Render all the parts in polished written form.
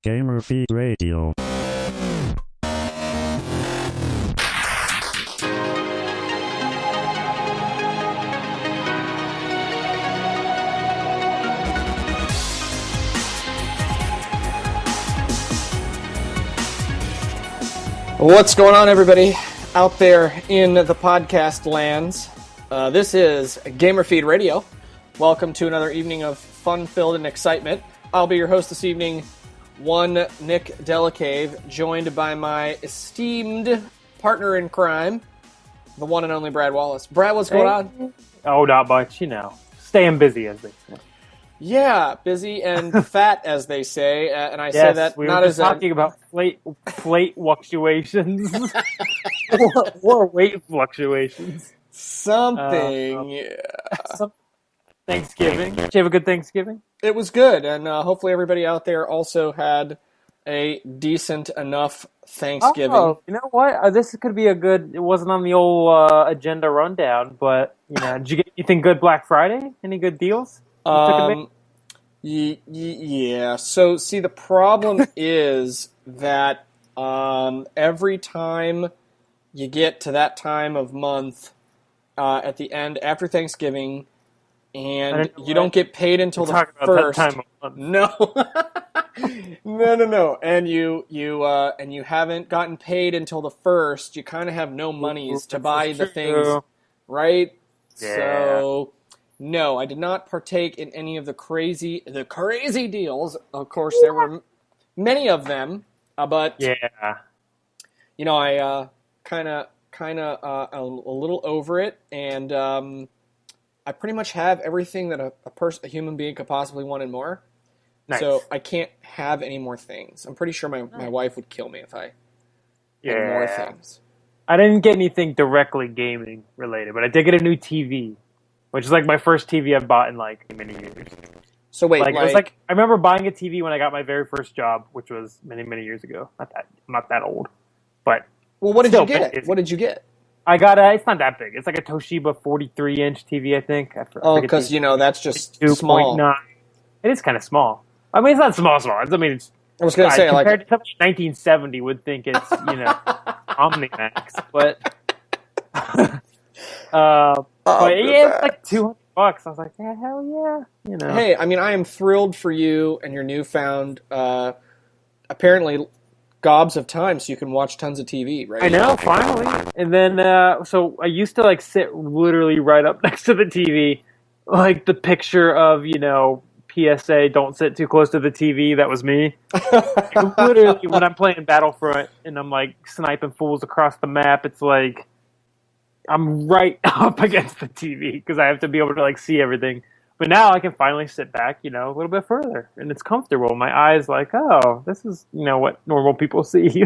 Gamer Feed Radio. What's going on, everybody out there in the podcast lands? This is Gamer Feed Radio. Welcome to another evening of fun-filled and excitement. I'll be your host this evening, one Nick Delacave, joined by my esteemed partner in crime, the one and only Brad Wallace. Brad, what's going on? Oh, not much, staying busy, as they say. Yeah, busy and fat, as they say, and I yes, say that we not were as talking about plate fluctuations or weight fluctuations. Something. Thanksgiving. Did you have a good Thanksgiving? It was good, and hopefully everybody out there also had a decent enough Thanksgiving. Oh, you know what? This could be a good. It wasn't on the old agenda rundown, but did you get anything good Black Friday? Any good deals? Yeah. So, see, the problem is that every time you get to that time of month, at the end after Thanksgiving, and you don't get paid until the first. That time of month. No. And you haven't gotten paid until the first. You kind of have no monies to buy the things, right? Yeah. So. No, I did not partake in any of the crazy deals. Of course, there were many of them, but yeah, I kind of a little over it, and I pretty much have everything that a human being could possibly want and more. Nice. So I can't have any more things. I'm pretty sure my wife would kill me if I had more things. I didn't get anything directly gaming related, but I did get a new TV. Which is like my first TV I've bought in like many years. So wait, it was like I remember buying a TV when I got my very first job, which was many years ago. I'm not that old, but what did you get? What did you get? I got it's not that big. It's like a Toshiba 43-inch TV, I think. Because that's just 2.9. small. It is kind of small. I mean, it's not small. I was going to say compared to something 1970 would think it's Omnimax, but. But it's like $200. I was like, yeah, hell yeah, Hey, I mean, I am thrilled for you and your newfound, apparently, gobs of time, so you can watch tons of TV, right? I know, finally. And then, so I used to sit literally right up next to the TV, like the picture of PSA, don't sit too close to the TV. That was me. Literally, when I'm playing Battlefront and I'm sniping fools across the map, it's like. I'm right up against the TV because I have to be able to see everything. But now I can finally sit back, a little bit further, and it's comfortable. My eyes oh, this is what normal people see.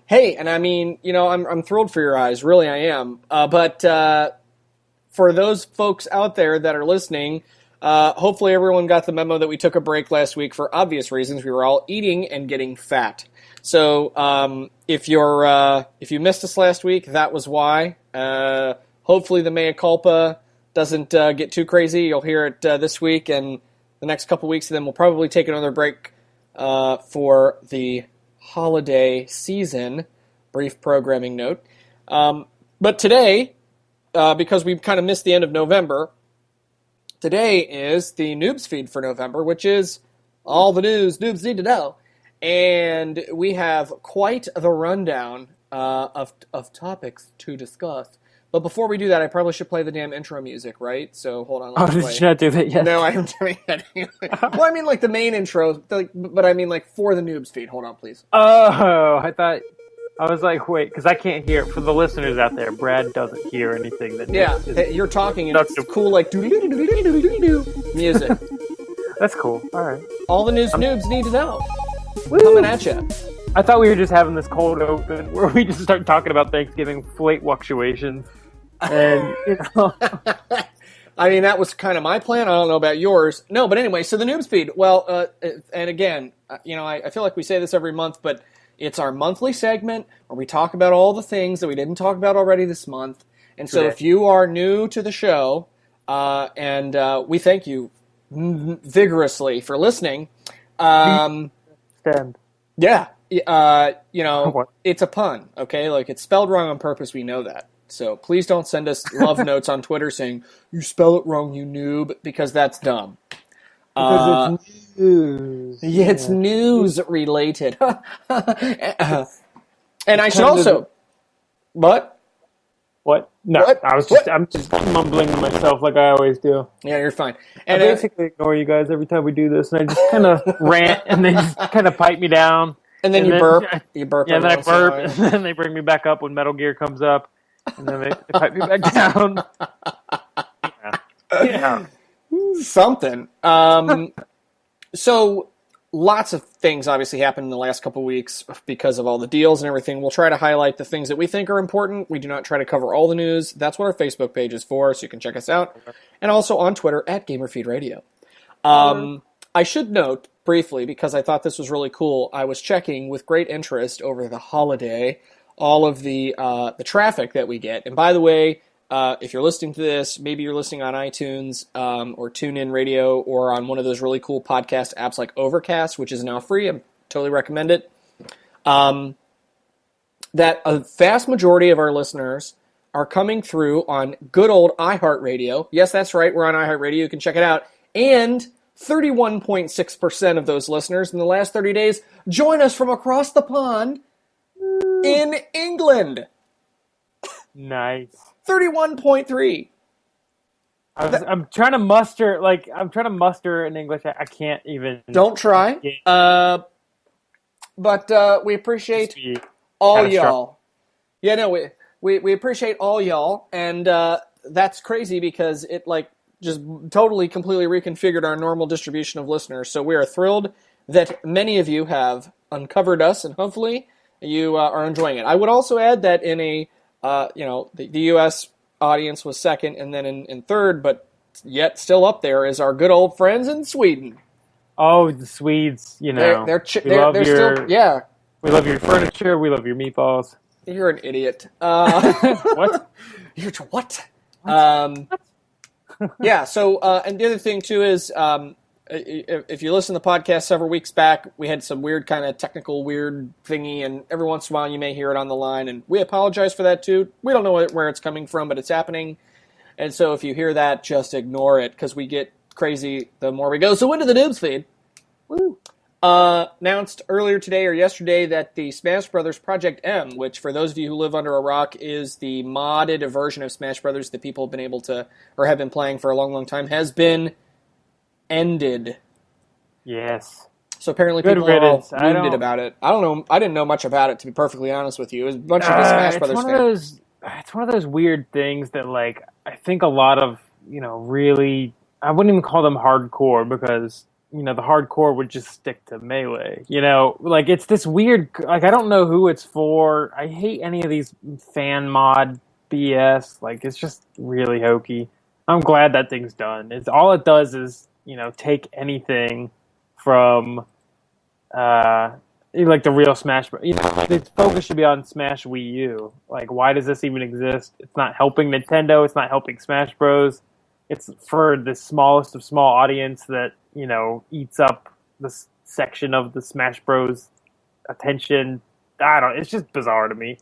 Hey, and I mean, I'm thrilled for your eyes, really, I am. But for those folks out there that are listening, hopefully everyone got the memo that we took a break last week for obvious reasons. We were all eating and getting fat. So if you missed us last week, that was why. Hopefully the mea culpa doesn't get too crazy. You'll hear it this week and the next couple weeks, and then we'll probably take another break for the holiday season. Brief programming note. But today, because we kind of missed the end of November, today is the Noobs feed for November, which is all the news noobs need to know. And we have quite the rundown of topics to discuss. But before we do that, I probably should play the damn intro music, right? So hold on. Oh, did you not do that yet? No, I'm doing that anyway. Well, I mean the main intro, but I mean for the Noobs feed. Hold on, please. Oh, I was like, wait, because I can't hear it. For the listeners out there, Brad doesn't hear anything that. Yeah, you're talking and it's cool music. That's cool. All right. All the news noobs need to know. Woo. Coming at you. I thought we were just having this cold open where we just start talking about Thanksgiving weight fluctuations. And, I mean, that was kind of my plan. I don't know about yours. No, but anyway, so the Noobs feed. Well, and again, I feel like we say this every month, but it's our monthly segment where we talk about all the things that we didn't talk about already this month. And so if you are new to the show, and we thank you vigorously for listening. Stand. Yeah, What? it's a pun, okay? Like, it's spelled wrong on purpose, we know that. So please don't send us love notes on Twitter saying, you spell it wrong, you noob, because that's dumb. Because it's news. Yeah, it's news related. And I should also... What? What? No, What? I'm just mumbling to myself like I always do. Yeah, you're fine. I And basically ignore you guys every time we do this, and I just kind of rant, and they just kind of pipe me down. and then you burp. You burp. Yeah, and then I every once in a burp, while. and then they bring me back up when Metal Gear comes up, and then they pipe me back down. Yeah. Something. So lots of things obviously happened in the last couple of weeks because of all the deals and everything. We'll try to highlight the things that we think are important. We do not try to cover all the news. That's what our Facebook page is for, so you can check us out. And also on Twitter at GamerFeedRadio. I should note briefly, because I thought this was really cool, I was checking with great interest over the holiday all of the traffic that we get. And by the way, if you're listening to this, maybe you're listening on iTunes or TuneIn Radio or on one of those really cool podcast apps like Overcast, which is now free. I totally recommend it. That a vast majority of our listeners are coming through on good old iHeartRadio. Yes, that's right. We're on iHeartRadio. You can check it out. And 31.6% of those listeners in the last 30 days join us from across the pond in England. Nice. 31.3. I'm trying to muster, in English. I can't even. Don't try. But we appreciate all y'all. Yeah, no, we appreciate all y'all, and that's crazy because it just totally completely reconfigured our normal distribution of listeners. So we are thrilled that many of you have uncovered us, and hopefully you are enjoying it. I would also add that in a the U.S. audience was second, and then in third, but yet still up there is our good old friends in Sweden. Oh, the Swedes, they're still, yeah. We love your furniture. We love your meatballs. You're an idiot. What? You're what? Yeah. So, and the other thing too is, if you listen to the podcast several weeks back, we had some weird kind of technical weird thingy, and every once in a while you may hear it on the line, and we apologize for that too. We don't know where it's coming from, but it's happening. And so if you hear that, just ignore it, because we get crazy the more we go. So into the Noobs feed. Woo. Announced earlier today or yesterday that the Smash Bros. Project M, which for those of you who live under a rock is the modded version of Smash Bros. That people have been able to, or have been playing for a long, long time, has been ended. Yes. So apparently Good people are all riddance. wounded about it. I don't know. I didn't know much about it, to be perfectly honest with you. It was a bunch of the Smash Brothers fans. It's one of those weird things that, I think a lot of, really, I wouldn't even call them hardcore, because, the hardcore would just stick to Melee. It's this weird, I don't know who it's for. I hate any of these fan mod BS. It's just really hokey. I'm glad that thing's done. All it does is, take anything from, the real Smash Bros. The focus should be on Smash Wii U. Why does this even exist? It's not helping Nintendo. It's not helping Smash Bros. It's for the smallest of small audience that, eats up this section of the Smash Bros. Attention. It's just bizarre to me.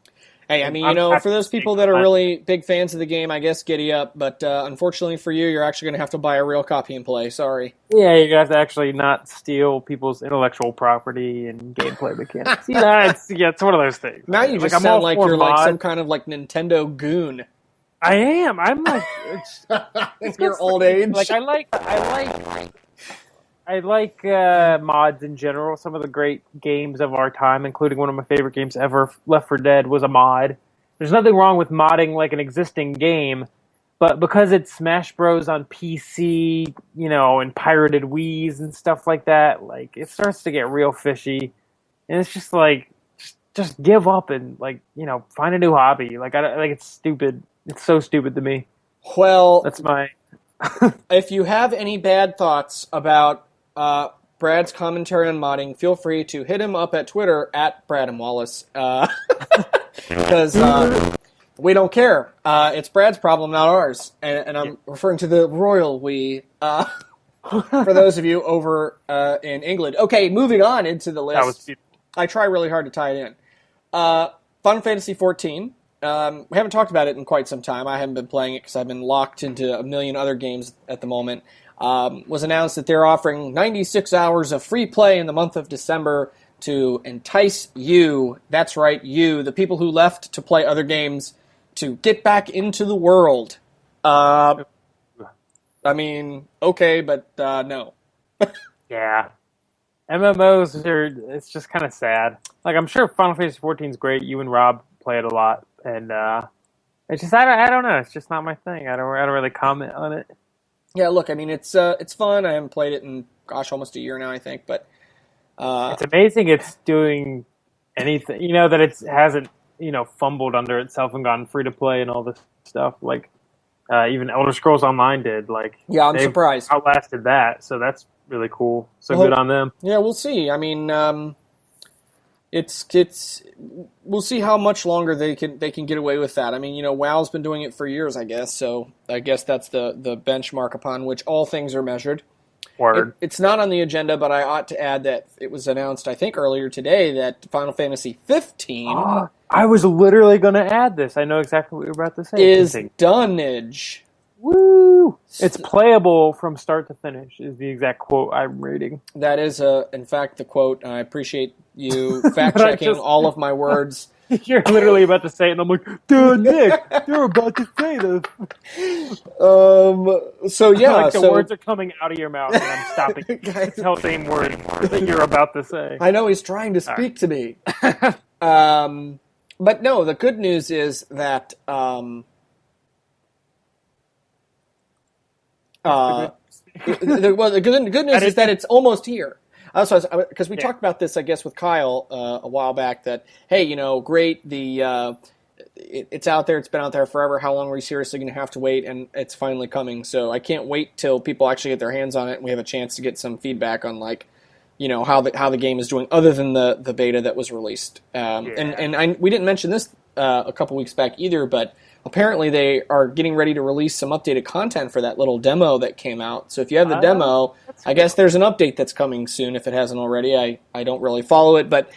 Hey, I mean, for those people that are really big fans of the game, I guess giddy up. But unfortunately for you, you're actually going to have to buy a real copy and play. Sorry. Yeah, you're going to have to actually not steal people's intellectual property and gameplay mechanics. It's one of those things. Now you just sound like you're some kind of Nintendo goon. I am. I'm it's your old age. I like mods in general. Some of the great games of our time, including one of my favorite games ever, Left 4 Dead, was a mod. There's nothing wrong with modding an existing game, but because it's Smash Bros. On PC, and pirated Wiis and stuff like that, it starts to get real fishy. And it's just just give up and find a new hobby. It's stupid. It's so stupid to me. Well, that's my. If you have any bad thoughts about Brad's commentary on modding, feel free to hit him up at Twitter at Brad and Wallace. Because We don't care. It's Brad's problem, not ours. And I'm referring to the royal we. For those of you over in England. Okay, moving on into the list. That was beautiful. I try really hard to tie it in. Final Fantasy XIV. We haven't talked about it in quite some time. I haven't been playing it because I've been locked into a million other games at the moment. Was announced that they're offering 96 hours of free play in the month of December to entice you, that's right, you, the people who left to play other games, to get back into the world. I mean, okay, but no. Yeah. MMOs it's just kind of sad. Like, I'm sure Final Fantasy XIV is great. You and Rob play it a lot. And it's just, I don't know. It's just not my thing. I don't really comment on it. Yeah, look, I mean, it's fun. I haven't played it in, almost a year now, I think. But it's amazing it's doing anything. You know, that it hasn't, fumbled under itself and gotten free to play and all this stuff. Like, even Elder Scrolls Online did. Like, yeah, I'm surprised. Outlasted that, so that's really cool. So good on them. Yeah, we'll see. I mean, we'll see how much longer they can get away with that. I mean, WoW's been doing it for years, I guess. So I guess that's the benchmark upon which all things are measured. Word. It's not on the agenda, but I ought to add that it was announced, I think, earlier today that Final Fantasy 15 I was literally going to add this. I know exactly what you're about to say. Is dunnage. Woo! It's playable from start to finish is the exact quote I'm reading. That is, in fact, the quote. I appreciate you fact-checking all of my words. You're literally about to say it, and I'm like, dude, Nick, you're about to say this. So, yeah. Like the words are coming out of your mouth, and I'm stopping. It's the same word that you're about to say. I know he's trying to speak to me. But no, the good news is that... the good news is that it's almost here. Because we talked about this, I guess, with Kyle a while back. That great. It's out there. It's been out there forever. How long are we seriously going to have to wait? And it's finally coming. So I can't wait till people actually get their hands on it and we have a chance to get some feedback on how the game is doing, other than the beta that was released. We didn't mention this a couple weeks back either, but. Apparently, they are getting ready to release some updated content for that little demo that came out. So if you have the demo, I guess there's an update that's coming soon if it hasn't already. I don't really follow it, but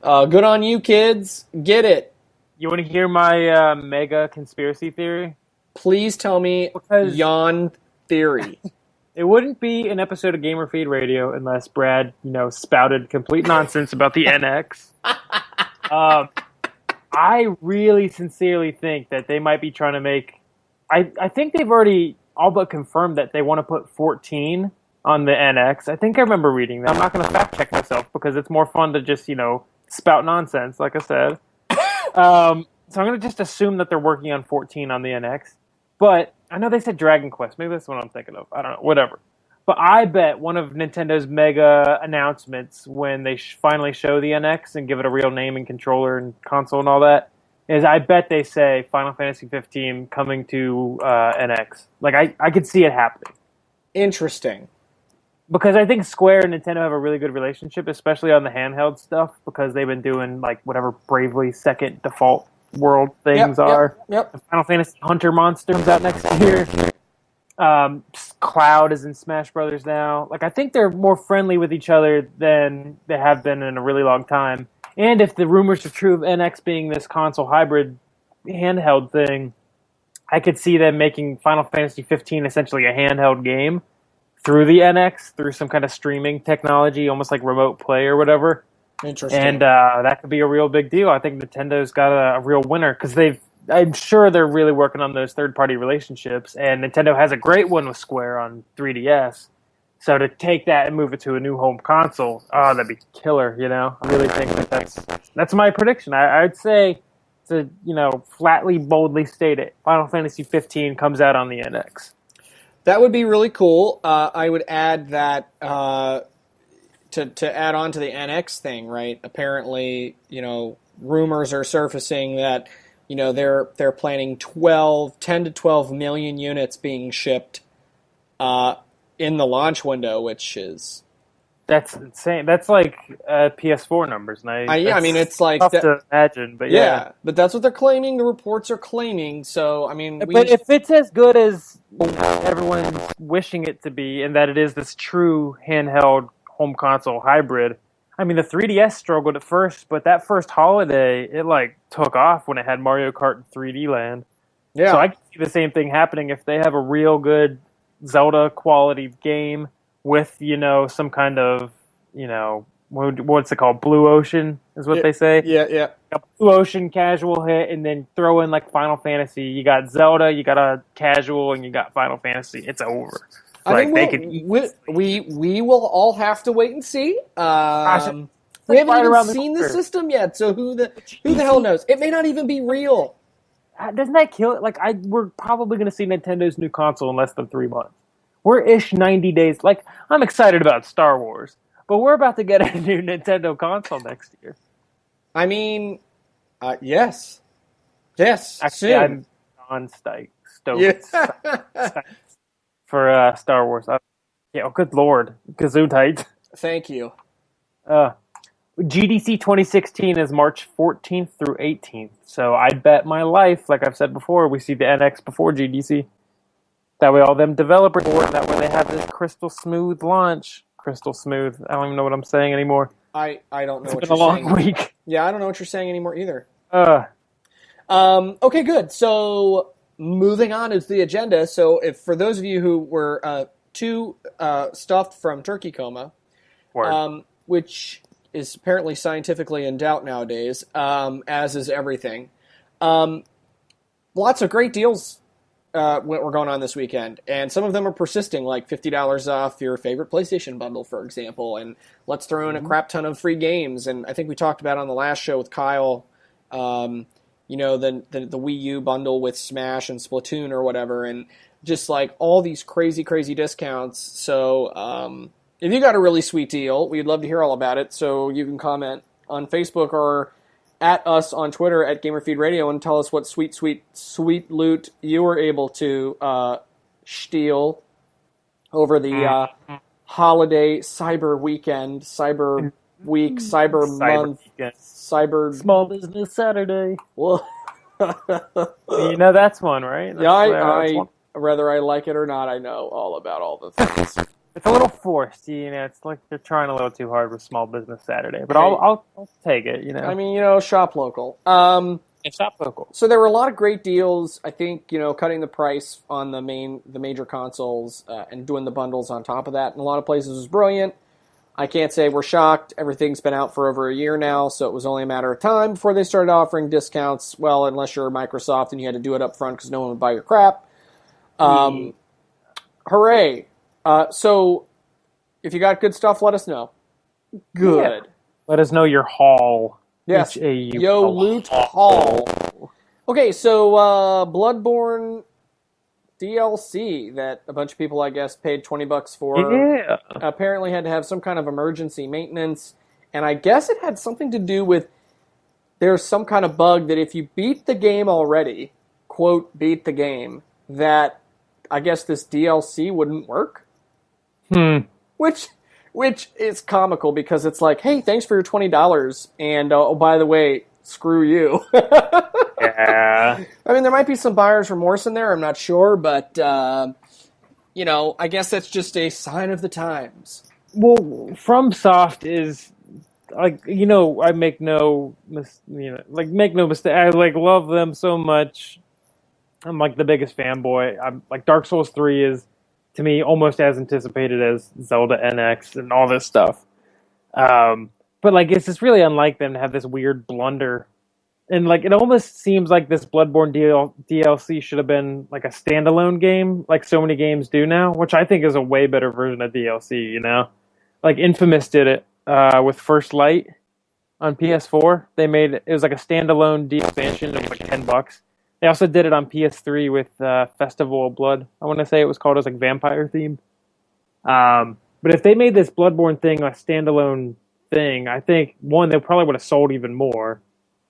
good on you, kids. Get it. You want to hear my mega conspiracy theory? Please tell me yawn theory. It wouldn't be an episode of Gamer Feed Radio unless Brad, spouted complete nonsense about the NX. I really sincerely think that they might be trying to make... I think they've already all but confirmed that they want to put 14 on the NX. I think I remember reading that. I'm not going to fact check myself because it's more fun to just, spout nonsense, like I said. So I'm going to just assume that they're working on 14 on the NX. But I know they said Dragon Quest. Maybe that's what I'm thinking of. I don't know. Whatever. But I bet one of Nintendo's mega announcements when they finally show the NX and give it a real name and controller and console and all that is I bet they say Final Fantasy 15 coming to NX. Like, I could see it happening. Interesting. Because I think Square and Nintendo have a really good relationship, especially on the handheld stuff, because they've been doing, whatever Bravely Second Default World things are. Yep. Final Fantasy Hunter Monster comes out next year. Cloud is in Smash Brothers now. I think they're more friendly with each other than they have been in a really long time. And if the rumors are true of NX being this console hybrid handheld thing, I could see them making Final Fantasy 15 essentially a handheld game through the NX, through some kind of streaming technology, almost like remote play or whatever. Interesting. And that could be a real big deal. I think Nintendo's got a real winner because I'm sure they're really working on those third-party relationships, and Nintendo has a great one with Square on 3DS. So to take that and move it to a new home console, that'd be killer, I really think that's my prediction. I'd say, to flatly, boldly state it, Final Fantasy 15 comes out on the NX. That would be really cool. I would add that to add on to the NX thing, right? Apparently, rumors are surfacing that they're planning 10 to 12 million units being shipped in the launch window, which is That's insane. That's like PS4 numbers, and I mean, it's like tough that. to imagine. But Yeah, but that's what they're claiming. The reports are claiming. So I mean, But if it's as good as everyone's wishing it to be, and that it is this true handheld home console hybrid, I mean, the 3DS struggled at first, but that first holiday, it like took off when it had Mario Kart in 3D Land. yeah, So I can see the same thing happening if they have a real good Zelda quality game with, some kind of, what's it called? Blue Ocean is what they say. yeah. A Blue Ocean casual hit, and then throw in like Final Fantasy. You got Zelda, you got a casual, and you got Final Fantasy. It's over. I think they could. we will all have to wait and see. Gosh, We haven't right even around the seen the corner. system yet, so who the hell knows? It may not even be real. Doesn't that kill it? Like, we're probably going to see Nintendo's new console in less than 3 months. We're 90 days. Like, I'm excited about Star Wars, but we're about to get a new Nintendo console next year. I mean, yes, Actually, soon. I'm non-stoked Yeah. for Star Wars. Oh, good lord, Gesundheit. Thank you. GDC 2016 is March 14th through 18th. So I bet my life, like I've said before, we see the NX before GDC. That way all them developers board, that way they have this crystal smooth launch. Crystal smooth. I don't even know what I'm saying anymore. I don't know It's what been you're a long saying. week. Yeah, I don't know what you're saying anymore either. Okay, good. So moving on is the agenda. So if for those of you who were too stuffed from turkey coma, which is apparently scientifically in doubt nowadays, as is everything. Lots of great deals were going on this weekend, and some of them are persisting, like $50 off your favorite PlayStation bundle, for example, and let's throw in a crap ton of free games. And I think we talked about on the last show with Kyle, the Wii U bundle with Smash and Splatoon or whatever, and just like all these crazy discounts. So if you got a really sweet deal, we'd love to hear all about it. So you can comment on Facebook or at us on Twitter at GamerFeed Radio and tell us what sweet loot you were able to steal over the holiday cyber weekend, cyber week, cyber month, weekend. cyber Small Business Saturday. Well, that's one, right? I whether I like it or not, I know all about all the things. It's a little forced, It's like they're trying a little too hard with Small Business Saturday, but I'll take it, I mean, shop local. Shop local. So there were a lot of great deals. I think cutting the price on the major consoles and doing the bundles on top of that in a lot of places was brilliant. I can't say we're shocked. Everything's been out for over a year now, so it was only a matter of time before they started offering discounts. Well, unless you're Microsoft and you had to do it up front because no one would buy your crap. Hooray! So, if you got good stuff, let us know. Good. Yeah. Let us know your haul. Yes. Yo, loot haul. Okay, so Bloodborne DLC that a bunch of people, I guess, paid $20 for. Yeah. Apparently had to have some kind of emergency maintenance, and I guess it had something to do with there's some kind of bug that if you beat the game already, quote, beat the game, that I guess this DLC wouldn't work. Which is comical because it's like, hey, thanks for your $20, and oh, by the way, screw you. Yeah. I mean, there might be some buyer's remorse in there, I'm not sure, but, I guess that's just a sign of the times. Well, FromSoft is, like, I make no mistake. I, love them so much. I'm, the biggest fanboy. I'm, Dark Souls 3 is, to me, almost as anticipated as Zelda NX and all this stuff. But, it's just really unlike them to have this weird blunder. And, it almost seems like this Bloodborne DLC should have been, a standalone game, like so many games do now, which I think is a way better version of DLC, Infamous did it with First Light on PS4. It was a standalone expansion of, $10. They also did it on PS3 with Festival of Blood. I want to say it was called as vampire themed. But if they made this Bloodborne thing a standalone thing, I think, one, they probably would have sold even more.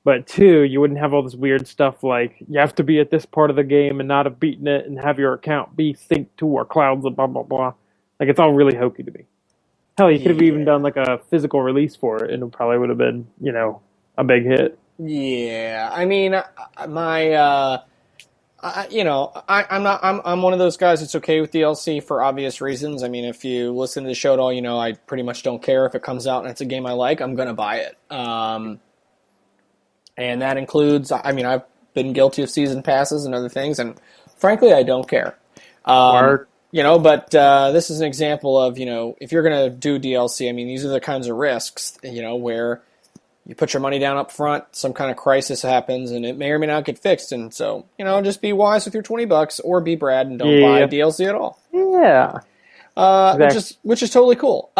But two, you wouldn't have all this weird stuff like you have to be at this part of the game and not have beaten it and have your account be synced to our clouds and blah, blah, blah. It's all really hokey to me. Hell, you could have even done like a physical release for it, and it probably would have been, a big hit. Yeah, I mean, I'm one of those guys that's okay with DLC for obvious reasons. I mean, if you listen to the show at all, I pretty much don't care if it comes out and it's a game I like. I'm gonna buy it. And that includes, I mean, I've been guilty of season passes and other things, and frankly, I don't care. But this is an example of, if you're going to do DLC, I mean, these are the kinds of risks, where you put your money down up front, some kind of crisis happens, and it may or may not get fixed. And so, just be wise with your $20 or be Brad and don't buy DLC at all. Yeah. Exactly. Which is totally cool.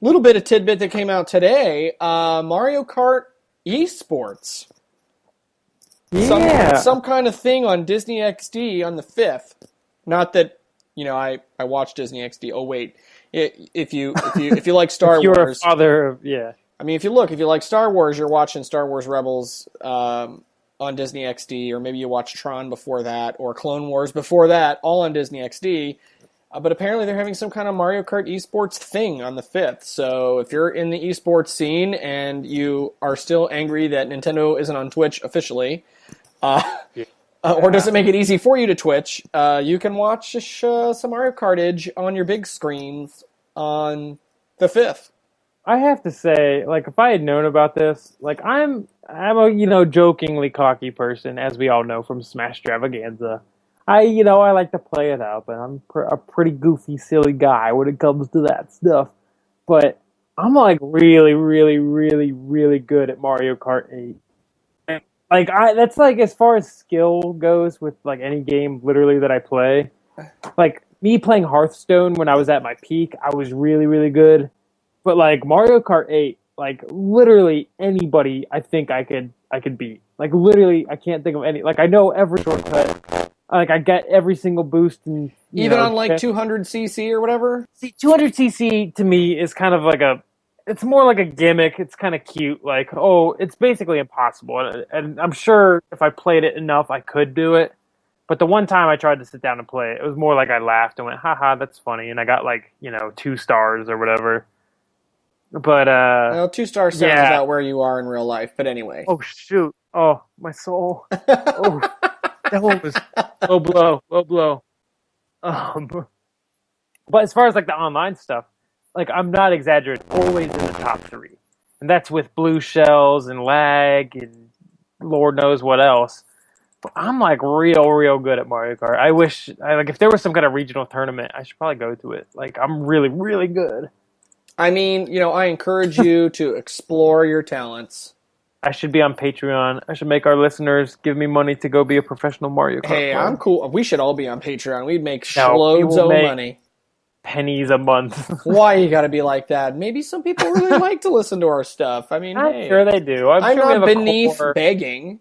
Little bit of tidbit that came out today, Mario Kart esports. Yeah. Some kind of thing on Disney XD on the 5th. Not that, I watch Disney XD. Oh wait, if you like Star you're Wars, a father of, yeah. I mean, if you like Star Wars, you're watching Star Wars Rebels on Disney XD, or maybe you watch Tron before that, or Clone Wars before that, all on Disney XD. But apparently they're having some kind of Mario Kart esports thing on the 5th. So if you're in the esports scene and you are still angry that Nintendo isn't on Twitch officially, or doesn't make it easy for you to Twitch, you can watch some Mario Kartage on your big screens on the 5th. I have to say, if I had known about this, I'm a, jokingly cocky person, as we all know from Smash Stravaganza. I like to play it up, and I'm a pretty goofy, silly guy when it comes to that stuff. But I'm really, really, really, really good at Mario Kart 8. That's as far as skill goes with any game literally that I play. Me playing Hearthstone when I was at my peak, I was really, really good. But Mario Kart 8, literally anybody I think I could beat. Literally, I can't think of any. I know every shortcut. I get every single boost, and even on 200cc or whatever. See, 200cc to me is kind of it's more like a gimmick. It's kind of cute. It's basically impossible, and I'm sure if I played it enough, I could do it. But the one time I tried to sit down and play it, it was more like I laughed and went, "Haha, that's funny," and I got 2 stars or whatever. But 2 stars sounds about where you are in real life. But anyway. Oh shoot! Oh, my soul. Oh. That one was low blow. But as far as the online stuff, I'm not exaggerating, always in the top 3. And that's with blue shells and lag and Lord knows what else. But I'm real good at Mario Kart. I wish, if there was some kind of regional tournament, I should probably go to it. I'm really, really good. I mean, I encourage you to explore your talents. I should be on Patreon. I should make our listeners give me money to go be a professional Mario Kart player. I'm cool. We should all be on Patreon. We'd make loads of money. Pennies a month. Why you gotta be like that? Maybe some people really like to listen to our stuff. I mean, I'm sure they do. I'm sure not beneath begging.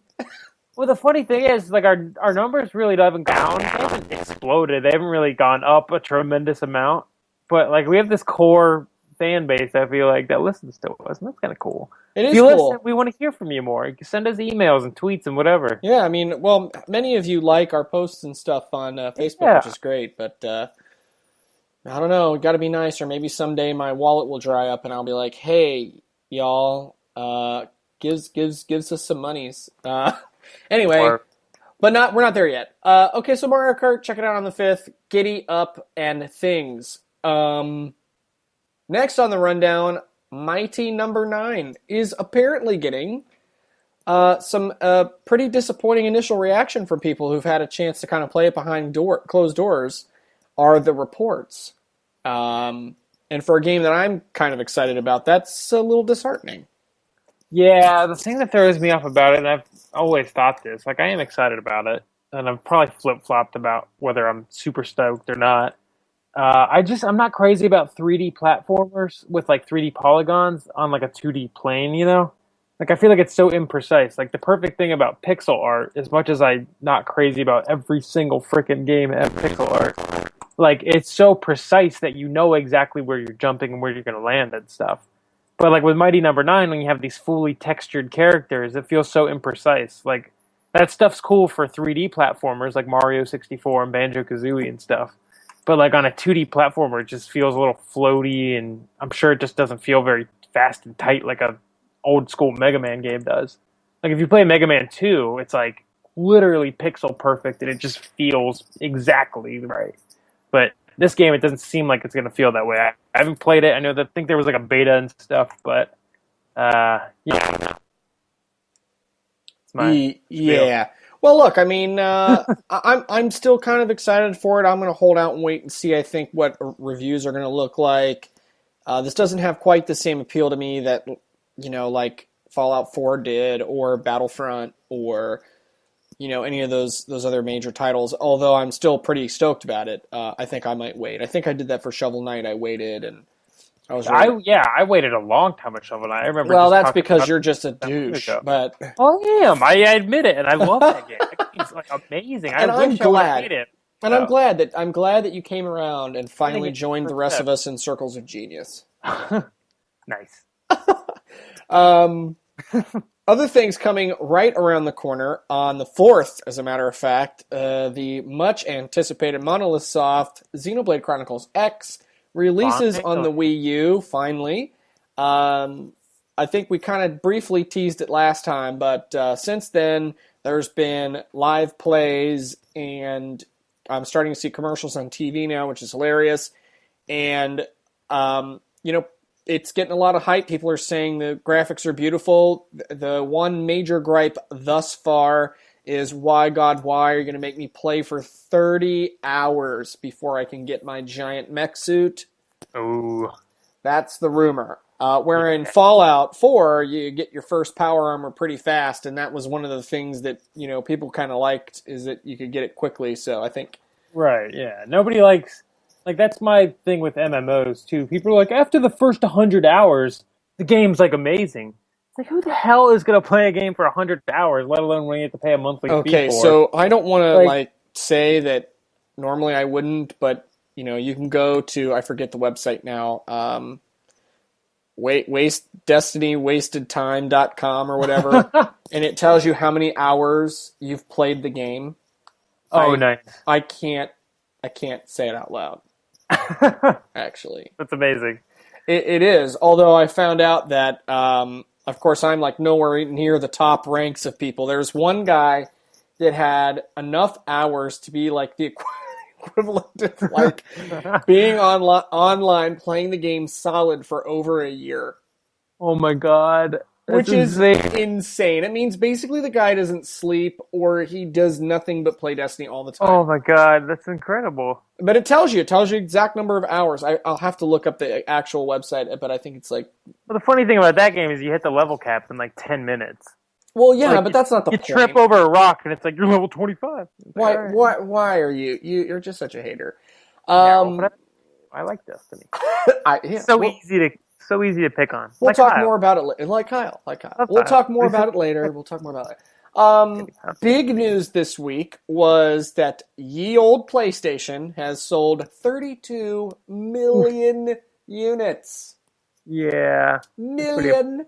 Well, the funny thing is, our numbers really haven't gone. They haven't exploded. They haven't really gone up a tremendous amount. But we have this core fan base, I feel that listens to us, and that's kind of cool. It is cool. Listen, we want to hear from you more. You can send us emails and tweets and whatever. Yeah, I mean, well, many of you like our posts and stuff on Facebook, which is great, but I don't know, got to be nice, or maybe someday my wallet will dry up and I'll be like, hey, y'all, gives us some monies. Anyway, but we're not there yet. Okay, so Mario Kart, check it out on the 5th. Giddy up and things. Next on the rundown, Mighty Number 9 is apparently getting some pretty disappointing initial reaction from people who've had a chance to kind of play it behind closed doors, are the reports. And for a game that I'm kind of excited about, that's a little disheartening. Yeah, the thing that throws me off about it, and I've always thought this, I am excited about it, and I've probably flip-flopped about whether I'm super stoked or not. I'm not crazy about 3D platformers with 3D polygons on a 2D plane, I feel it's so imprecise. The perfect thing about pixel art, as much as I'm not crazy about every single freaking game that has pixel art, it's so precise that you know exactly where you're jumping and where you're going to land and stuff. But with Mighty Number 9, when you have these fully textured characters, it feels so imprecise. That stuff's cool for 3D platformers like Mario 64 and Banjo-Kazooie and stuff. but like on a 2D platformer, it just feels a little floaty, and I'm sure it just doesn't feel very fast and tight like a old school Mega Man game does. Like if you play Mega Man 2, it's like literally pixel perfect, and it just feels exactly right. But this game, it doesn't seem like it's going to feel that way. I haven't played it. I think there was like a beta and stuff, but yeah. Yeah. Well, look, I mean, I'm still kind of excited for it. I'm going to hold out and wait and see. I think what reviews are going to look like. This doesn't have quite the same appeal to me that like Fallout 4 did, or Battlefront, or any of those other major titles. Although I'm still pretty stoked about it. I think I might wait. I think I did that for Shovel Knight. I waited and. I waited a long time with Shovel Knight. I remember. Well, that's because you're just a douche. But I am. I admit it, and I love that game. That game's like amazing. And I'm glad. And I'm glad that you came around and finally joined the rest of us in Circles of Genius. Nice. Other things coming right around the corner on the 4th, as a matter of fact, the much anticipated Monolith Soft Xenoblade Chronicles X releases on the Wii U, finally. I think we kind of briefly teased it last time, but since then, there's been live plays, and I'm starting to see commercials on TV now, which is hilarious. And, it's getting a lot of hype. People are saying the graphics are beautiful. The one major gripe thus far is, why, God, why are you going to make me play for 30 hours before I can get my giant mech suit? Ooh. That's the rumor. Where in Fallout 4, you get your first power armor pretty fast, and that was one of the things that, people kind of liked, is that you could get it quickly, so I think... Right, yeah. Nobody likes... Like, that's my thing with MMOs, too. People are like, after the first 100 hours, the game's, like, amazing. It's like, who the hell is going to play a game for 100 hours, let alone when you have to pay a monthly fee for? Okay, so I don't want to, say that normally I wouldn't, but, you can go to, I forget the website now, DestinyWastedTime.com or whatever, and it tells you how many hours you've played the game. Nice. I can't say it out loud. Actually, that's amazing. It is. Although I found out that, of course, I'm like nowhere near the top ranks of people. There's one guy that had enough hours to be like the equivalent of like being online playing the game solid for over a year. Oh my god. Which is insane. It means basically the guy doesn't sleep, or he does nothing but play Destiny all the time. Oh my god, that's incredible. But it tells you exact number of hours. I'll have to look up the actual website, but I think it's like... Well, the funny thing about that game is you hit the level cap in like 10 minutes. Well, yeah, but that's not the point. You trip over a rock and it's like, you're level 25. Why are you? You're just such a hater. I like Destiny. So easy to pick on. We'll talk more about it later. Like Kyle. We'll talk more about it later. Big news this week was that ye old PlayStation has sold 32 million units. Yeah. Million.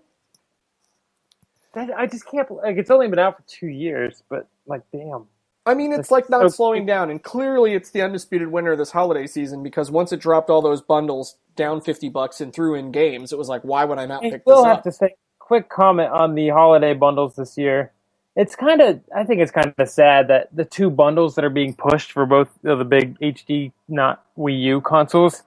I just can't... Like, it's only been out for 2 years, but, like, damn. I mean, it's like not slowing down, and clearly it's the undisputed winner this holiday season, because once it dropped all those bundles down $50 and threw in games, it was like, why would I not pick this up? I will have to say, quick comment on the holiday bundles this year. I think it's kind of sad that the two bundles that are being pushed for both of the big HD, not Wii U consoles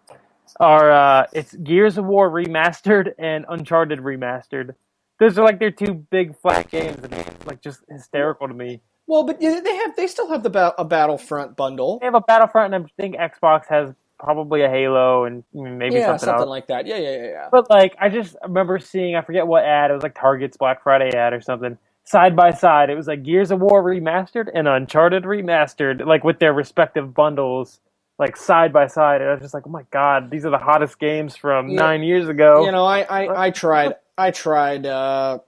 are, it's Gears of War Remastered and Uncharted Remastered. Those are like their two big flat games, and it's like just hysterical to me. Well, but they still have a Battlefront bundle. They have a Battlefront, and I think Xbox has probably a Halo and maybe something else. Like that. Yeah. But like, I just remember seeing, I forget what ad, it was like Target's Black Friday ad or something. Side by side, it was like Gears of War Remastered and Uncharted Remastered, like with their respective bundles, like side by side. And I was just like, oh my god, these are the hottest games from 9 years ago. I tried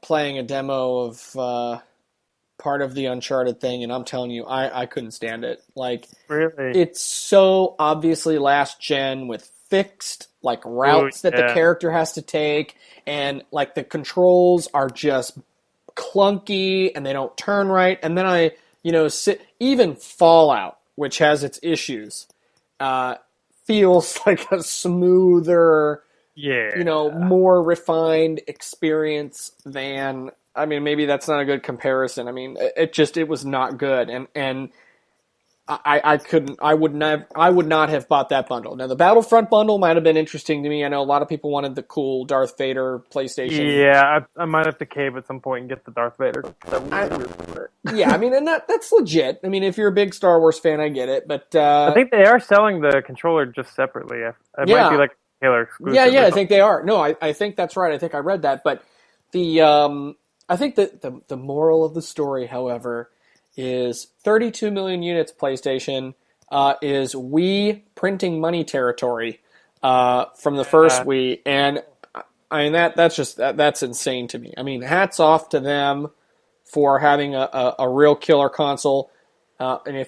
playing a demo of part of the Uncharted thing, and I'm telling you, I couldn't stand it. Like, really? It's so obviously last gen with fixed like routes that the character has to take, and like the controls are just clunky and they don't turn right. And then even Fallout, which has its issues, feels like a smoother, Yeah. more refined experience than. I mean, maybe that's not a good comparison. I mean, it was not good, and I would not have bought that bundle. Now the Battlefront bundle might have been interesting to me. I know a lot of people wanted the cool Darth Vader PlayStation. Yeah, I might have to cave at some point and get the Darth Vader. Yeah, I mean, and that's legit. I mean, if you're a big Star Wars fan, I get it. But I think they are selling the controller just separately. It might be like a Taylor exclusive. Yeah, I think they are. No, I think that's right. I think I read that. But I think that the moral of the story, however, is 32 million units PlayStation is Wii printing money territory from the first Wii, and I mean that's insane to me. I mean, hats off to them for having a real killer console. And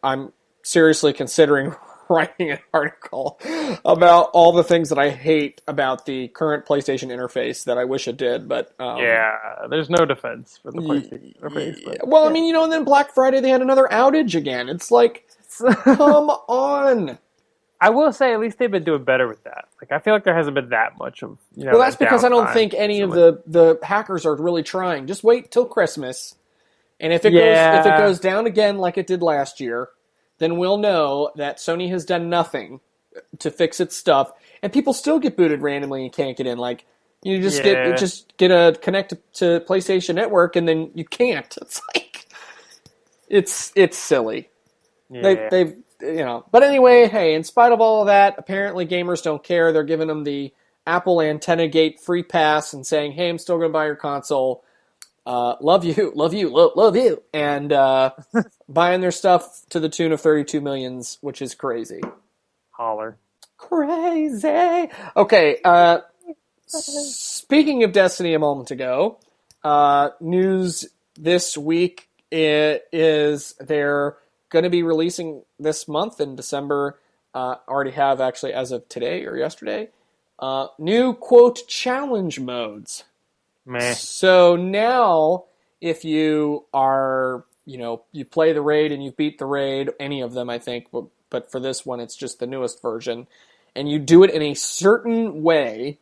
I'm seriously considering writing an article about all the things that I hate about the current PlayStation interface that I wish it did, but there's no defense for the PlayStation interface. Yeah. Well, I mean, and then Black Friday they had another outage again. It's like, come on. I will say, at least they've been doing better with that. Like, I feel like there hasn't been that much of Well, that's because I don't think any of the hackers are really trying. Just wait till Christmas, and if it goes down again like it did last year, then we'll know that Sony has done nothing to fix its stuff, and people still get booted randomly and can't get in. Like, you just get a connect to PlayStation Network, and then you can't. It's like it's silly. Yeah. They've But anyway, hey, in spite of all of that, apparently gamers don't care. They're giving them the Apple Antenna Gate free pass and saying, "Hey, I'm still going to buy your console. Love you, love you, love you," and buying their stuff to the tune of 32 millions, which is crazy. Holler. Crazy. Okay, speaking of Destiny a moment ago, news this week is they're going to be releasing this month in December, already have actually as of today or yesterday, new, quote, challenge modes. Meh. So now, if you are, you play the raid and you beat the raid, any of them, I think, but for this one, it's just the newest version, and you do it in a certain way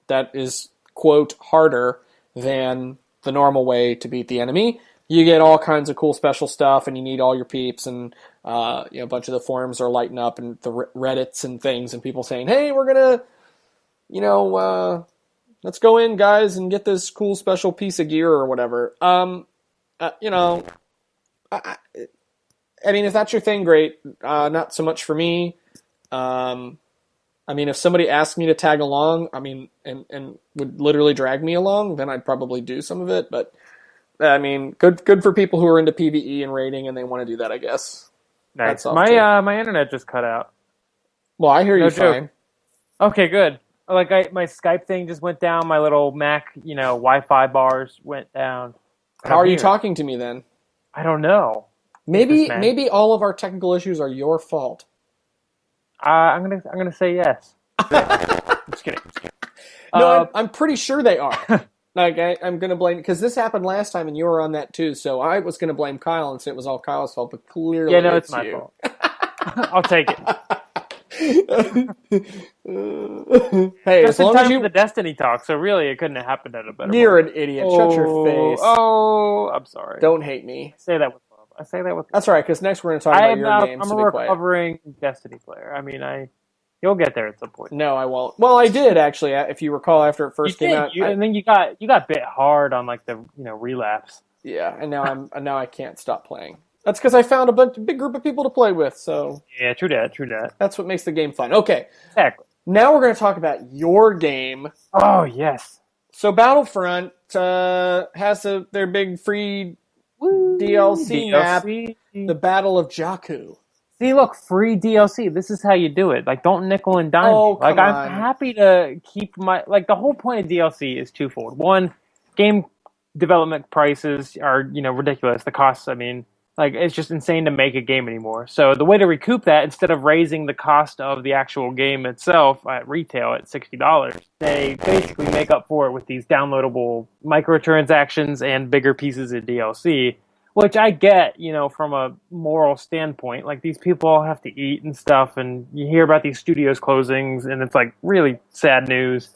that is, quote, harder than the normal way to beat the enemy, you get all kinds of cool special stuff, and you need all your peeps, and a bunch of the forums are lighting up, and the Reddits and things, and people saying, "Hey, we're gonna, let's go in, guys, and get this cool special piece of gear or whatever." I mean, if that's your thing, great. Not so much for me. I mean, if somebody asked me to tag along, I mean, and would literally drag me along, then I'd probably do some of it. But I mean, good for people who are into PvE and raiding and they want to do that, I guess. Nice. My internet just cut out. Well, I hear you fine. Okay, good. Like my Skype thing just went down. My little Mac, Wi-Fi bars went down. How are you talking to me then? I don't know. Maybe all of our technical issues are your fault. I'm gonna say yes. Just kidding. No, I'm pretty sure they are. Like I'm gonna blame, because this happened last time and you were on that too. So I was gonna blame Kyle and say it was all Kyle's fault, but clearly it's my you. fault. I'll take it. Hey, just as long in time as you for the Destiny talk, so really it couldn't have happened at a better You're moment. an idiot. Shut your face. Oh, I'm sorry. Don't hate me. I say that with love. That's all right, because next we're going to talk about your games. I'm a recovering Destiny player. I mean, you'll get there at some point. No, I won't. Well, I did actually. If you recall, after it first came out, and then you got bit hard on like the relapse. Yeah, and now I can't stop playing. That's because I found a big group of people to play with. So yeah, true that. That's what makes the game fun. Okay, exactly. Now we're going to talk about your game. Oh yes. So Battlefront has their big free DLC map, the Battle of Jakku. See, look, free DLC. This is how you do it. Like, don't nickel and dime me. Like, I'm happy to keep the whole point of DLC is twofold. One, game development prices are, ridiculous. The costs, I mean, it's just insane to make a game anymore. So the way to recoup that, instead of raising the cost of the actual game itself at retail at $60, they basically make up for it with these downloadable microtransactions and bigger pieces of DLC, which I get, from a moral standpoint. Like, these people all have to eat and stuff, and you hear about these studios closings, and it's like really sad news.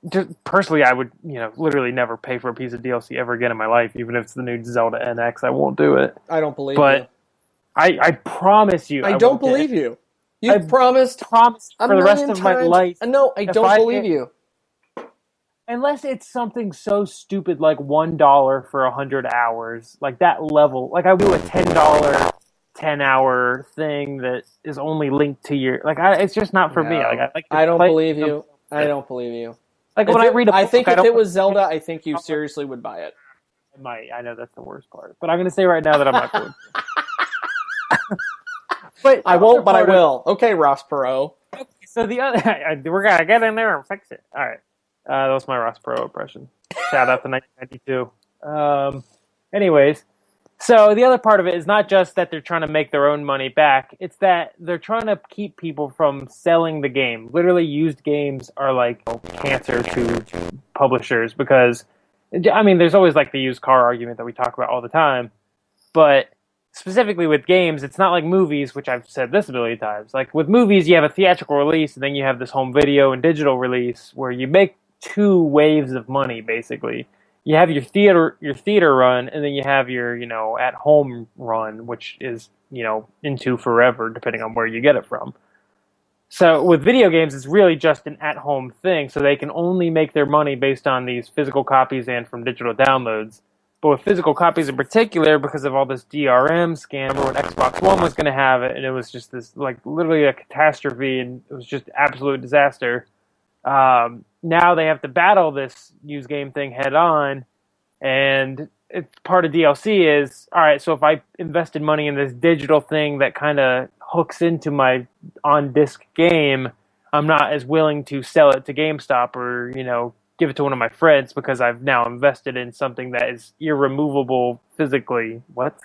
Just personally, I would, literally never pay for a piece of DLC ever again in my life, even if it's the new Zelda NX. I won't do it. I don't believe But you. I promise you, I don't believe you. You've promised for the rest of my life. No, I don't believe you. Unless it's something so stupid like $1 for 100 hours, like that level. Like I would do a $10, 10-hour thing that is only linked to your. It's just not for me. I don't believe you. I don't believe you. Like when I read a book, I think if it was Zelda, I think you seriously would buy it. I might. I know that's the worst part, but I'm going to say right now that I'm not going. But I won't, but I will. Okay, Ross Perot. So the other, we're gonna get in there and fix it. All right, that was my Ross Perot impression. Shout out to 1992. Anyways, so the other part of it is not just that they're trying to make their own money back; it's that they're trying to keep people from selling the game. Literally, used games are like cancer to publishers because, there's always like the used car argument that we talk about all the time, but specifically with games, it's not like movies, which I've said this a million times. Like with movies, you have a theatrical release, and then you have this home video and digital release where you make two waves of money, basically. You have your theater run, and then you have your, at home run, which is, into forever, depending on where you get it from. So with video games, it's really just an at-home thing, so they can only make their money based on these physical copies and from digital downloads. But with physical copies in particular, because of all this DRM scandal, when Xbox One was going to have it, and it was just this, literally a catastrophe, and it was just absolute disaster. Now they have to battle this used game thing head on, and it's part of DLC is, all right, so if I invested money in this digital thing that kind of hooks into my on-disc game, I'm not as willing to sell it to GameStop or, give it to one of my friends because I've now invested in something that is irremovable physically. What?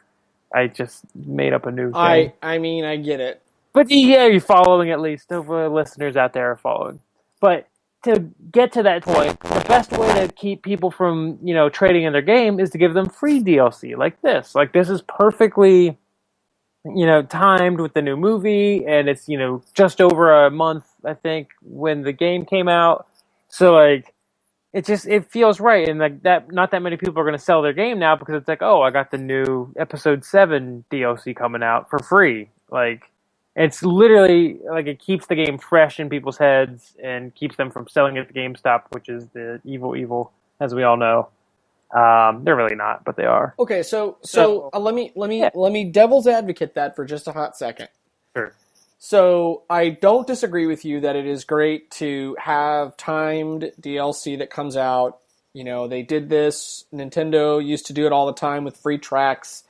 I just made up a new thing. I get it. But yeah, you're following at least. The listeners out there are following. But to get to that point, the best way to keep people from, trading in their game is to give them free DLC like this. Like this is perfectly, timed with the new movie, and it's, just over a month, I think, when the game came out. So it feels right, and that not that many people are going to sell their game now because it's like, oh, I got the new Episode 7 DLC coming out for free. Like, it's literally like it keeps the game fresh in people's heads and keeps them from selling it to GameStop, which is the evil, as we all know. They're really not, but they are. Okay, so let me devil's advocate that for just a hot second. Sure. So I don't disagree with you that it is great to have timed DLC that comes out. They did this. Nintendo used to do it all the time with free tracks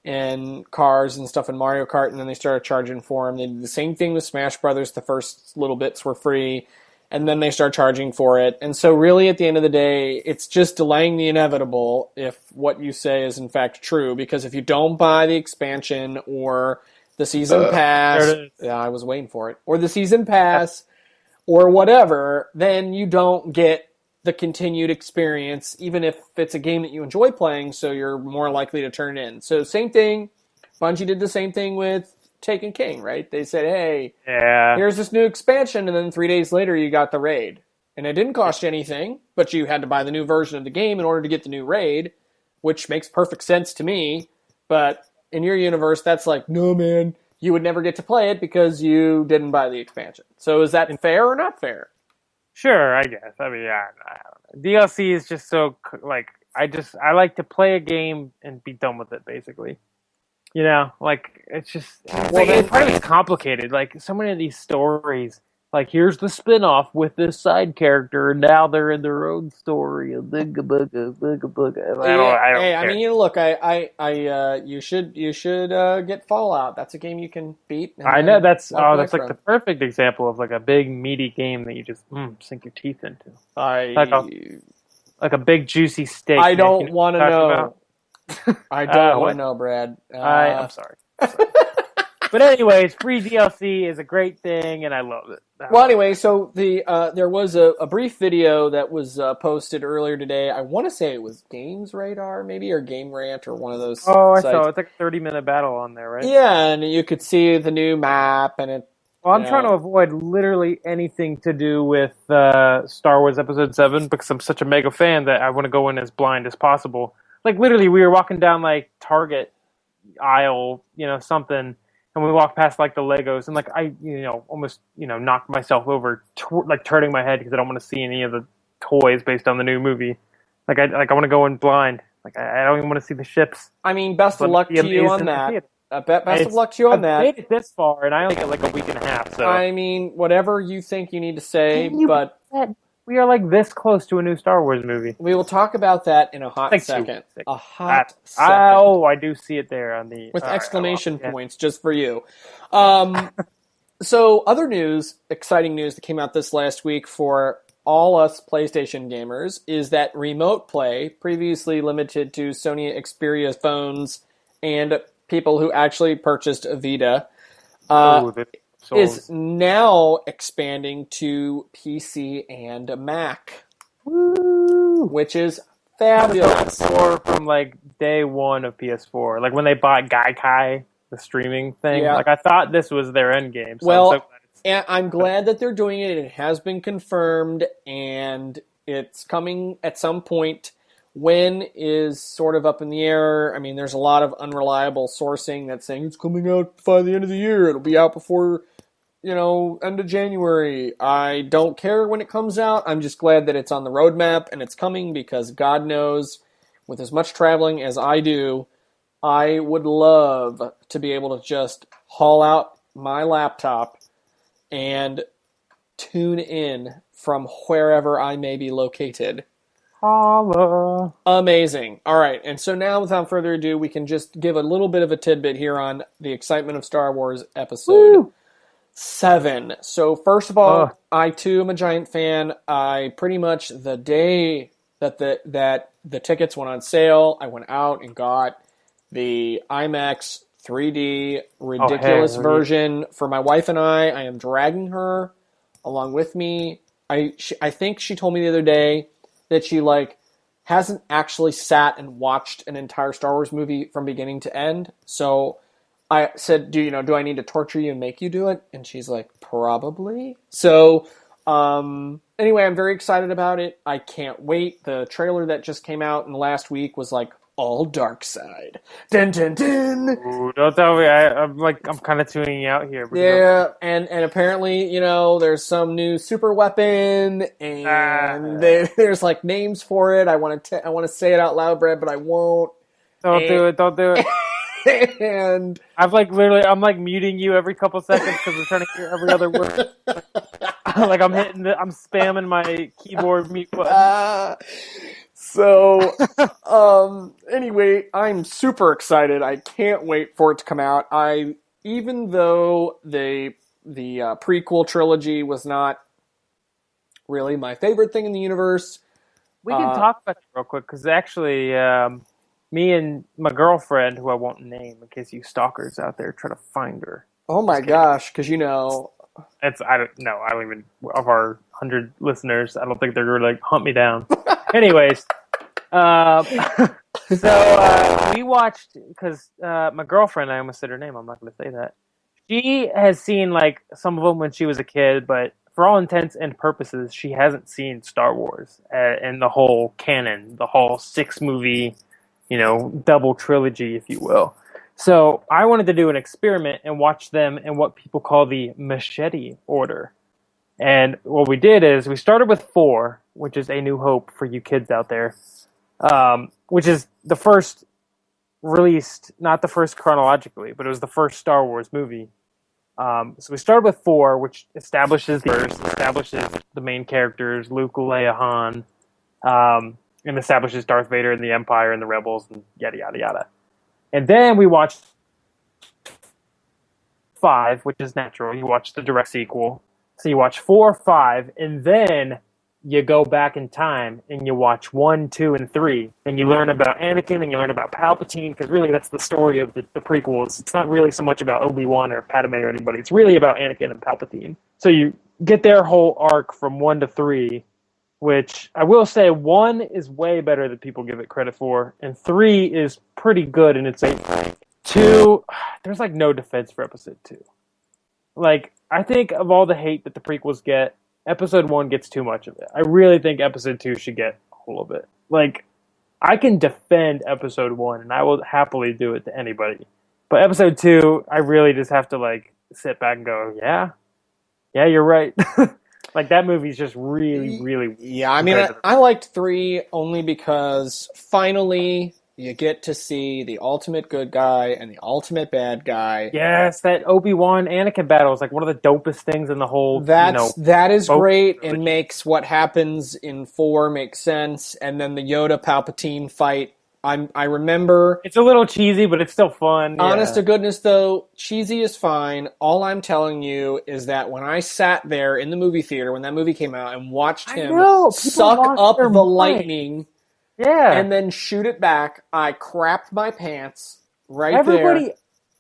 and cars and stuff in Mario Kart, and then they started charging for them. They did the same thing with Smash Brothers. The first little bits were free, and then they start charging for it. And so really at the end of the day, it's just delaying the inevitable if what you say is in fact true, because if you don't buy the expansion or the season pass, I was waiting for it, or the season pass, or whatever, then you don't get the continued experience, even if it's a game that you enjoy playing, so you're more likely to turn it in. So same thing, Bungie did the same thing with Taken King, right? They said, hey, here's this new expansion, and then 3 days later you got the raid. And it didn't cost you anything, but you had to buy the new version of the game in order to get the new raid, which makes perfect sense to me, but in your universe, that's like, no, man, you would never get to play it because you didn't buy the expansion. So is that fair or not fair? Sure, I guess. I don't know. DLC is just so, I like to play a game and be done with it, basically. It's just, part of it's complicated. Like, so many of these stories, like, here's the spin-off with this side character, and now they're in their own story. Booga. I don't care. Look, you should get Fallout. That's a game you can beat. I know that's like the perfect example of like a big meaty game that you just sink your teeth into. Like a big juicy steak. I don't want to know. I don't want to know, Brad. I'm sorry. But anyways, free DLC is a great thing, and I love it. Well, anyway, so there was a brief video that was posted earlier today. I want to say it was Games Radar, maybe, or Game Rant, or one of those I sites. saw it's like a 30-minute battle on there, right? Yeah, and you could see the new map, and it. Well, I'm trying to avoid literally anything to do with Star Wars Episode 7 because I'm such a mega fan that I want to go in as blind as possible. Like, literally, we were walking down, like, Target aisle, something, and we walked past, like, the Legos, and, like, I, almost, knocked myself over, turning my head because I don't want to see any of the toys based on the new movie. Like, I want to go in blind. Like, I don't even want to see the ships. I mean, best of luck to you on that. Best of luck to you on that. I made it this far, and I only got like a week and a half. So I mean, whatever you think you need to say, but we are like this close to a new Star Wars movie. We will talk about that in a hot second. A hot second. Oh, I do see it there on the with exclamation points just for you. So, other news, exciting news that came out this last week for all us PlayStation gamers is that Remote Play, previously limited to Sony Xperia phones and people who actually purchased a Vita, is now expanding to PC and Mac. Woo! Which is fabulous. From like day one of PS4, like when they bought Gaikai, the streaming thing. Yeah. Like I thought this was their end game. So well, I'm glad that they're doing it. It has been confirmed, and it's coming at some point. When is sort of up in the air. I mean, there's a lot of unreliable sourcing that's saying it's coming out by the end of the year. It'll be out before, end of January. I don't care when it comes out. I'm just glad that it's on the roadmap and it's coming because God knows, with as much traveling as I do, I would love to be able to just haul out my laptop and tune in from wherever I may be located. Holla. Amazing. All right, and so now, without further ado, we can just give a little bit of a tidbit here on the excitement of Star Wars Episode 7. So, first of all, I too am a giant fan. I pretty much, the day that the tickets went on sale, I went out and got the IMAX 3D ridiculous version for my wife and I. I am dragging her along with me. I think she told me the other day that she hasn't actually sat and watched an entire Star Wars movie from beginning to end. So I said, do I need to torture you and make you do it? And she's like, probably. So anyway, I'm very excited about it. I can't wait. The trailer that just came out in the last week was like all dark side. Dun dun dun. Ooh, don't tell me. I'm kind of tuning you out here. Yeah, and apparently, there's some new super weapon, and there's like names for it. I want to say it out loud, Brad, but I won't. Don't do it. And I'm muting you every couple seconds because I'm trying to hear every other word. I'm spamming my keyboard mute button. So, anyway, I'm super excited. I can't wait for it to come out. Even though the prequel trilogy was not really my favorite thing in the universe. We can talk about it real quick, because actually, me and my girlfriend, who I won't name in case you stalkers out there try to find her. Oh my gosh, because I don't even, of our 100 listeners, I don't think they're going to hunt me down. Anyways, we watched, because my girlfriend, I almost said her name, I'm not going to say that. She has seen some of them when she was a kid, but for all intents and purposes, she hasn't seen Star Wars and the whole canon, the whole 6-movie, double trilogy, if you will. So I wanted to do an experiment and watch them in what people call the machete order. And what we did is we started with 4, which is A New Hope for you kids out there, which is the first released, not the first chronologically, but it was the first Star Wars movie. So we started with 4, which establishes the main characters, Luke, Leia, Han, and establishes Darth Vader and the Empire and the Rebels and yada, yada, yada. And then we watched 5, which is natural. You watch the direct sequel. So you watch 4, 5, and then you go back in time and you watch 1, 2, and 3, and you learn about Anakin and you learn about Palpatine, because really that's the story of the prequels. It's not really so much about Obi-Wan or Padme or anybody. It's really about Anakin and Palpatine. So you get their whole arc from 1 to 3, which I will say 1 is way better than people give it credit for, and 3 is pretty good in its own right. 2, there's like no defense for episode 2. Like, I think of all the hate that the prequels get, episode 1 gets too much of it. I really think episode 2 should get a little bit. Like, I can defend episode 1, and I will happily do it to anybody. But episode 2, I really just have to, like, sit back and go, yeah, you're right. Like, that movie's just really, really... Yeah, I mean, I liked 3 only because finally you get to see the ultimate good guy and the ultimate bad guy. Yes, that Obi-Wan Anakin battle is like one of the dopest things in the whole. That is great and makes what happens in 4 make sense. And then the Yoda Palpatine fight, I remember. It's a little cheesy, but it's still fun. Honest to goodness, though, cheesy is fine. All I'm telling you is that when I sat there in the movie theater when that movie came out and watched him suck up the lightning. Yeah. And then shoot it back, I crapped my pants there.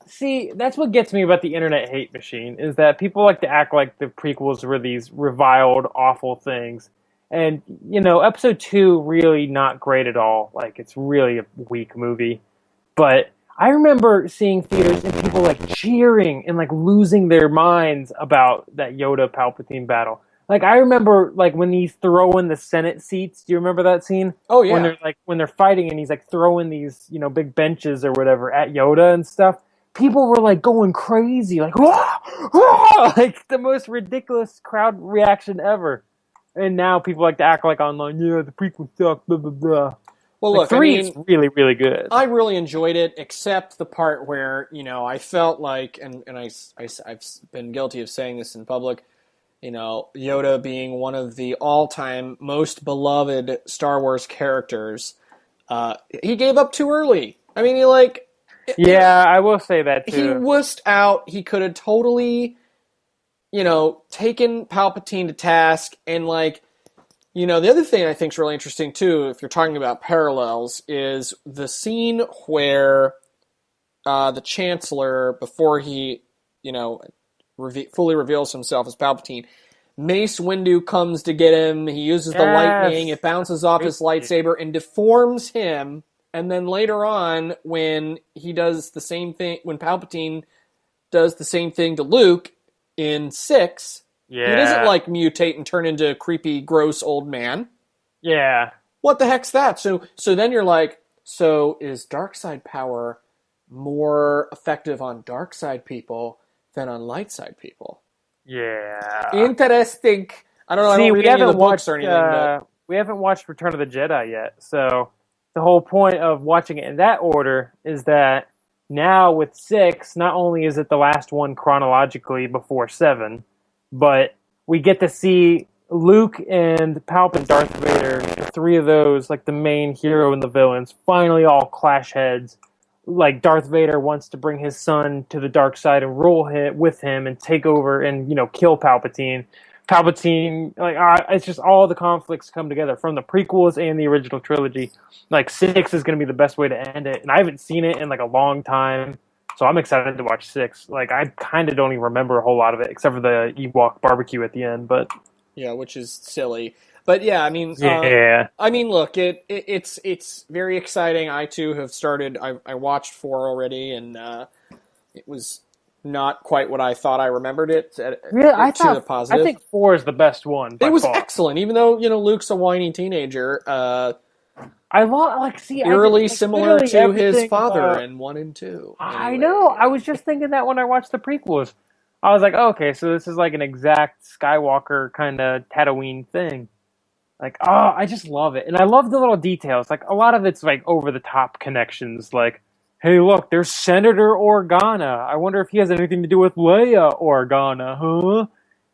See, that's what gets me about the internet hate machine, is that people like to act like the prequels were these reviled, awful things. And, episode 2, really not great at all. Like, it's really a weak movie. But I remember seeing theaters and people, like, cheering and, like, losing their minds about that Yoda-Palpatine battle. Like, I remember, like, when he's throwing the Senate seats. Do you remember that scene? Oh, yeah. When they're fighting and he's, like, throwing these, big benches or whatever at Yoda and stuff. People were, like, going crazy. Like, wah! Wah! Like, the most ridiculous crowd reaction ever. And now people like to act like online, the prequel sucked, blah, blah, blah. Well, like, look, 3 is really, really good. I really enjoyed it, except the part where, I felt like, and I've been guilty of saying this in public, Yoda being one of the all-time most beloved Star Wars characters, he gave up too early. I mean, I will say that too. He wussed out. He could have totally, taken Palpatine to task. And, the other thing I think is really interesting, too, if you're talking about parallels, is the scene where the Chancellor, before he, fully reveals himself as Palpatine, Mace Windu comes to get him. He uses the lightning. It bounces off his lightsaber and deforms him. And then later on, when he does the same thing, when Palpatine does the same thing to Luke in 6, he doesn't mutate and turn into a creepy, gross old man. Yeah. What the heck's that? So then you're like, so is dark side power more effective on dark side people than on light side people? Yeah. Interesting. I don't know. I don't read any of the books or anything. But we haven't watched Return of the Jedi yet, so the whole point of watching it in that order is that now with 6, not only is it the last one chronologically before 7, but we get to see Luke and Palpatine, Darth Vader, the 3 of those, like the main hero and the villains, finally all clash heads. Like, Darth Vader wants to bring his son to the dark side and rule with him and take over and, kill Palpatine. Palpatine, it's just all the conflicts come together from the prequels and the original trilogy. 6 is going to be the best way to end it. And I haven't seen it in, a long time. So I'm excited to watch 6. I kind of don't even remember a whole lot of it, except for the Ewok barbecue at the end, but... Yeah, which is silly. But yeah, I mean, look, it's very exciting. I too have started. I watched 4 already, and it was not quite what I thought I remembered it. I think 4 is the best one. It was excellent, even though Luke's a whiny teenager. Eerily similar to his father in 1 and 2. Anyway. I know. I was just thinking that when I watched the prequels. I was like, okay, so this is an exact Skywalker kind of Tatooine thing. I just love it. And I love the little details. A lot of it's over-the-top connections. Hey, look, there's Senator Organa. I wonder if he has anything to do with Leia Organa, huh?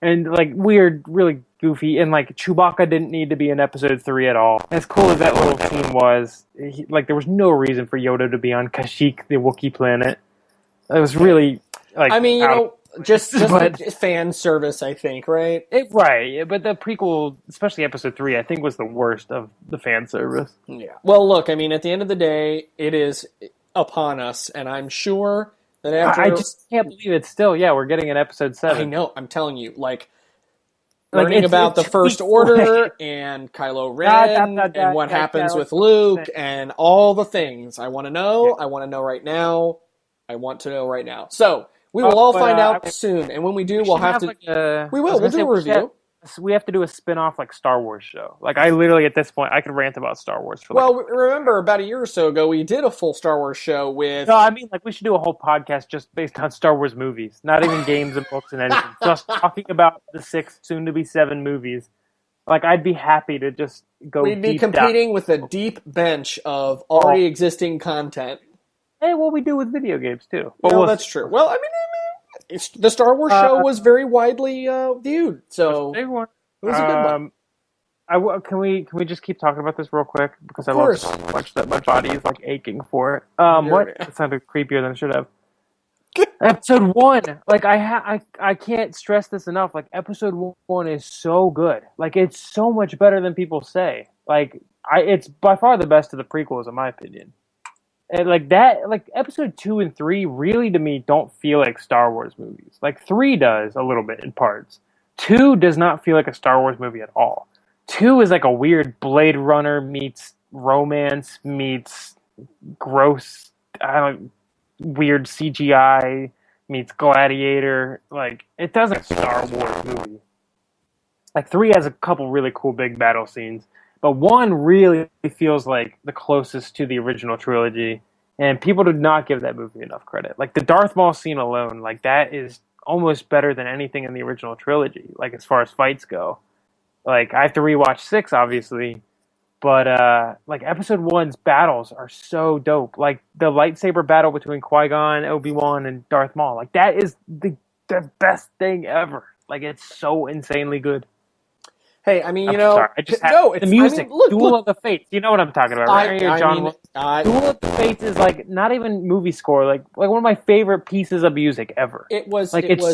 And, weird, really goofy. And, Chewbacca didn't need to be in Episode 3 at all. As cool as that little scene was, there was no reason for Yoda to be on Kashyyyk, the Wookiee planet. It was really... just fan service, I think, right? Right, but the prequel, especially episode 3, I think was the worst of the fan service. Yeah. Well, look, I mean, at the end of the day, it is upon us, and I'm sure that after... I just can't believe it still. Yeah, we're getting an episode 7. I know, I'm telling you, learning about the First Order and Kylo Ren and what happens with Luke and all the things. I want to know. Yeah. I want to know right now. I want to know right now. So we will all find out soon. And when we do, we'll have to... We'll do a review. We have to do a spin-off Star Wars show. I literally, at this point, I could rant about Star Wars for remember about a year or so ago, we did a full Star Wars show with... No, I mean, we should do a whole podcast just based on Star Wars movies. Not even games and books and anything. Just talking about the 6, soon-to-be 7 movies. I'd be happy to just go We'd be competing with a deep bench of already existing content. Hey, we do with video games, too. Well, that's true. Well, I mean... the Star Wars show was very widely viewed, so it was a good one. Can we just keep talking about this real quick, because I love so much that my body is aching for it. What? It sounded creepier than it should have. Episode 1, I can't stress this enough. Episode 1 is so good. It's so much better than people say. It's by far the best of the prequels, in my opinion. And episode 2 and 3 really, to me, don't feel like Star Wars movies. 3 does a little bit in parts. 2 does not feel like a Star Wars movie at all. 2 is a weird Blade Runner meets romance meets gross, weird CGI meets Gladiator. It does a Star Wars movie. 3 has a couple really cool big battle scenes. But 1 really feels like the closest to the original trilogy, and people did not give that movie enough credit. The Darth Maul scene alone, that is almost better than anything in the original trilogy, as far as fights go. I have to rewatch 6, obviously, but episode 1's battles are so dope. The lightsaber battle between Qui-Gon, Obi-Wan, and Darth Maul, that is the best thing ever. It's so insanely good. Hey, I mean, sorry. The music, Duel of the Fates. You know what I'm talking about, right? Duel of the Fates is not even movie score, one of my favorite pieces of music ever. It was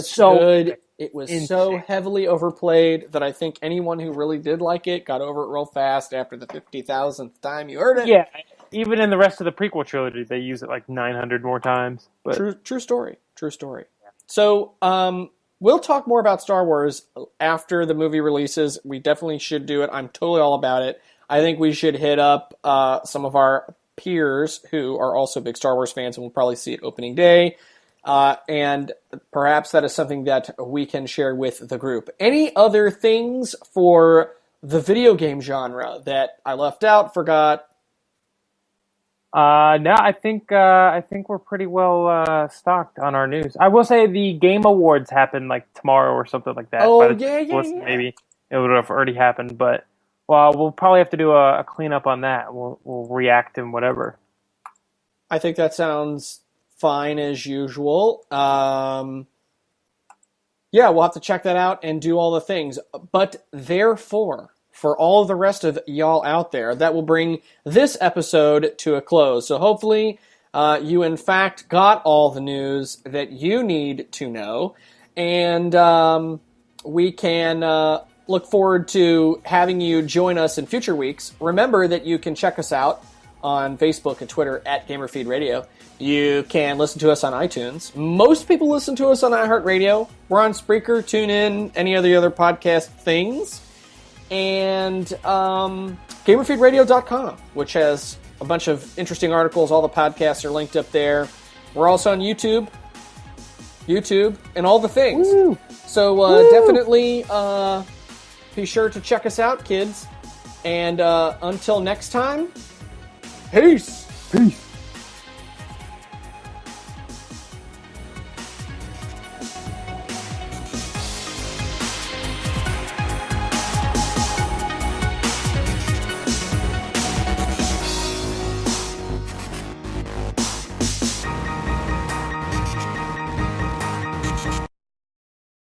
so good. It was insane. So heavily overplayed that I think anyone who really did like it got over it real fast after the 50,000th time you heard it. Yeah, even in the rest of the prequel trilogy, they use it 900 more times. But... True story. Yeah. So, we'll talk more about Star Wars after the movie releases. We definitely should do it. I'm totally all about it. I think we should hit up some of our peers who are also big Star Wars fans, and we'll probably see it opening day. And perhaps that is something that we can share with the group. Any other things for the video game genre that I left out, forgot? No, I think we're pretty well stocked on our news. I will say the Game Awards happen tomorrow or something like that. Oh, yeah. Maybe it would have already happened, but we'll probably have to do a cleanup on that. We'll react and whatever. I think that sounds fine as usual. We'll have to check that out and do all the things. But therefore, for all of the rest of y'all out there, that will bring this episode to a close. So hopefully you, in fact, got all the news that you need to know. And we can look forward to having you join us in future weeks. Remember that you can check us out on Facebook and Twitter at GamerFeed Radio. You can listen to us on iTunes. Most people listen to us on iHeartRadio. We're on Spreaker, TuneIn, any other podcast things. And GamerFeedRadio.com, which has a bunch of interesting articles. All the podcasts are linked up there. We're also on YouTube, and all the things. Woo! So definitely be sure to check us out, kids. And until next time, peace! Peace!